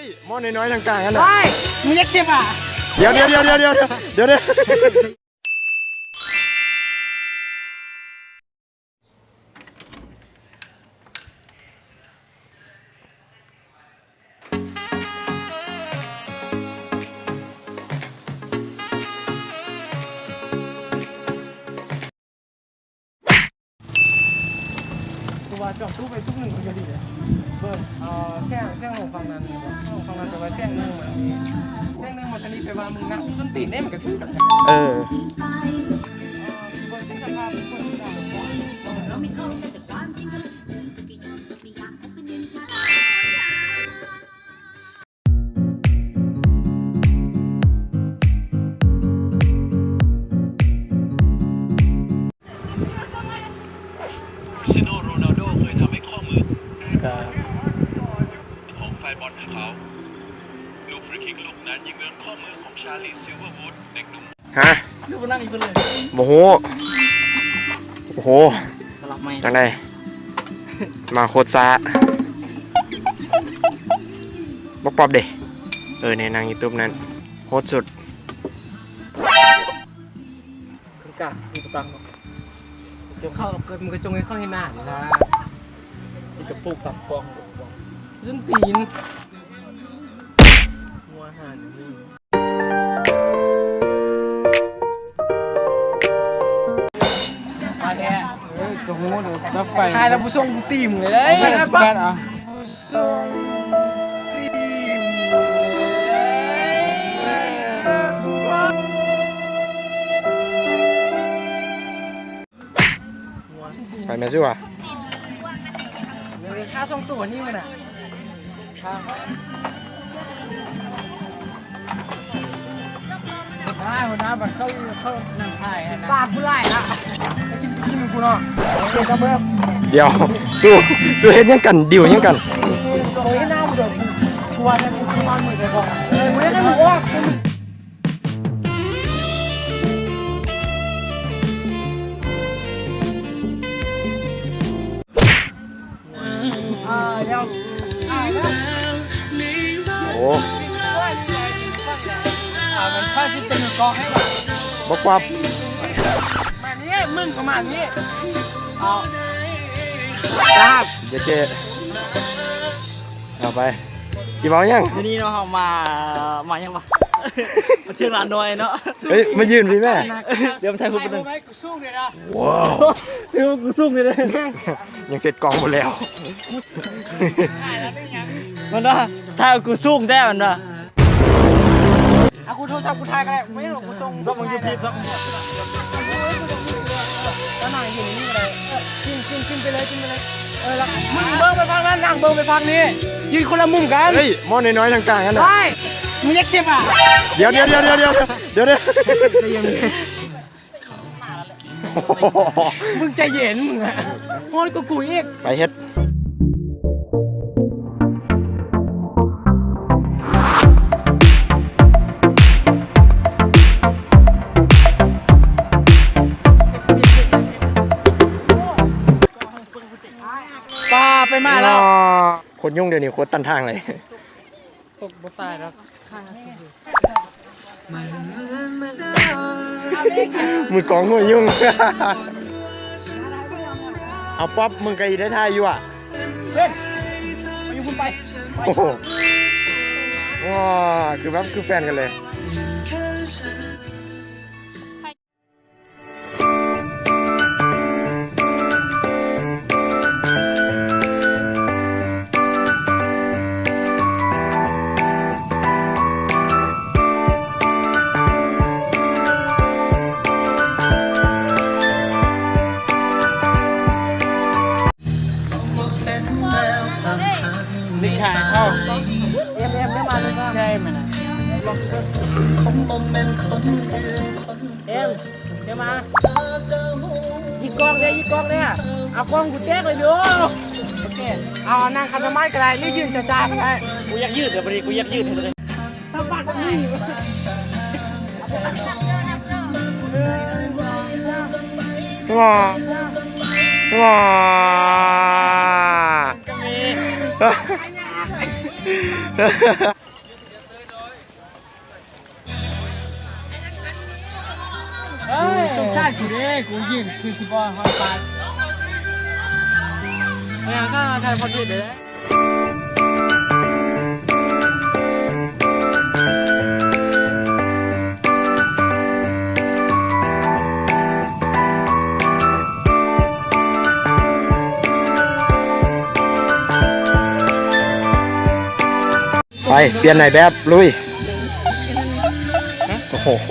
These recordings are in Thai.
ยหม้อน้อยๆต่างๆกันนะมึงยักเจ็บอ่ะเดี๋ยวตัวจอบตู้ไปตู้หนึ่งคนเดียวดีเลยเบิร์ดแท่งของฟังนั้นของฟังนั้นจะไว้แท่งหนึ่งมันชนิดไปว่ามึงนะต้นตีนเนี่ยมันกระทืบกันเบิร์ดเป็นสภาพเป็นคนที่คริสเตียโนโรนัลโดเคยทำให้ข้อมือของแฟนบอลของเขาลูกฟรีคิกลูกนั้นยิงโดนข้อมือของชาลีซิลเวอร์วูดเด็กหนุ่มฮะลูกนั่งอีกคนเลยโอ้โหจังไดมาโคตรซาบอกปอบเด้ในนางยูทูบนั้นโคตรสุดขึ้นกะมีประตังเดี๋ยวเข้าเกิดมึงกระจงให้เข้าให้หน้านะมีกระปุกตับฟองจนตีนหัวหันนี่มาแน่กระหูเดี๋ยวรับไฟทายแล้วผู้ทรงผู้ตีมเลยนะปั๊บผู้ทรงตีมไปแม่ซิวะค่าส่งตัวนี่มันอ่ะได้หัวหน้าบัตรเข้านั่งถ่ายตาผู้ไล่ละกินกูเนาะเดี๋ยวจะเบิ่มเดี๋ยวสู้เฮ็ดยังกันดิวยังกันโอ้ยหน้ามึงเดี๋ยวกูว่าจะกินมันมือไปก่อนมึงได้มึงอ้วกโอ้มันถ้าชิดเป็นกองให้บอกว่ามาเนี้ยมึงประมาณนี้เอาครับเจ๊เอาไปกี่บอกยังทีนี้เนาะเขามายังวะมาเชียงรานน้อยเนาะเฮ้ยมายืนพี่แม่เดี๋ยวมาถ่ายรูปกันหนึ่งว้าวเดี๋ยวกูสู้เลยยังเสร็จกองหมดแล้วมันว่าถ้ากูสู้ได้มันว่ากูโทรศัพท์กูถ่ายก็ได้ไม่หรอกกูส่งมึงจะผิดสักแล้วนั่งอยู่นี่อะไรกินไปเลยแล้วมึงเบิ้งไปฟังนั้นนั่งเบิ้งไปฟังนี้ยืนคนละมุมกันเฮ้ยหม้อน้อยๆต่างๆกันนะได้มึงยักเจ็บอ่ะเดี๋ยวมึงใจเย็นมึงอ่ะฮอนกูอีกไปเฮ็ดป้าไปมาแล้วคนยุ่งเดี๋ยวนี้โคตรตันทางเลยตกบ่ตายแล้วมือกองหัวยุ่งเอาป๊อปมึงก็อีได้ทายอยู่อ่ะเล่นไปอยู่คุณไปโอ้โหว้าคือแบบคือแฟนกันเลยนี่ค่ะเข้าเอ็มได้มาเลยใช่ไหมนะเอ็มเดี๋ยวมายิงกล้องเนี่ยเอากล้องกูแจ้งเลยดูโอเคเอานั่งคันธรรมะก็ได้นี่ยืนจ้าก็ได้กูอยากยืดเดี๋ยวพอดีกูอยากยืดให้เลยถ้าบ้านนี่ว้า สงสารกูเด้กูยืนคือสิบอลฮอนปาเนี่ยถ้าไทยพอดีเด้อ ไปเปลี่ยนไหนแบบลุยโอ้โห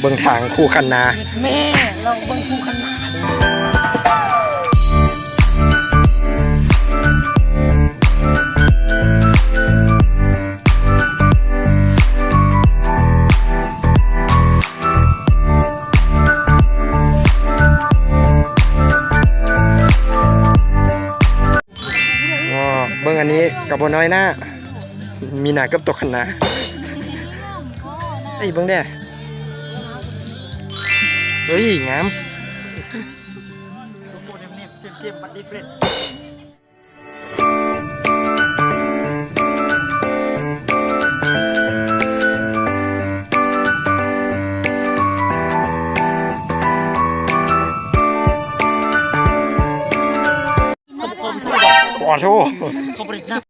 เบิ่งทางคู่คันนา แม่เราเบิ่งคู่ขนาด อ๋อเบิ่งอันนี้กับบน้อยหน้ามีหนากับตกคันนาไอ้ยเบิ่งเด้เฮ้ยงาม เสียบบัตรดิเฟรน ขอโทษ เขาบริกนับ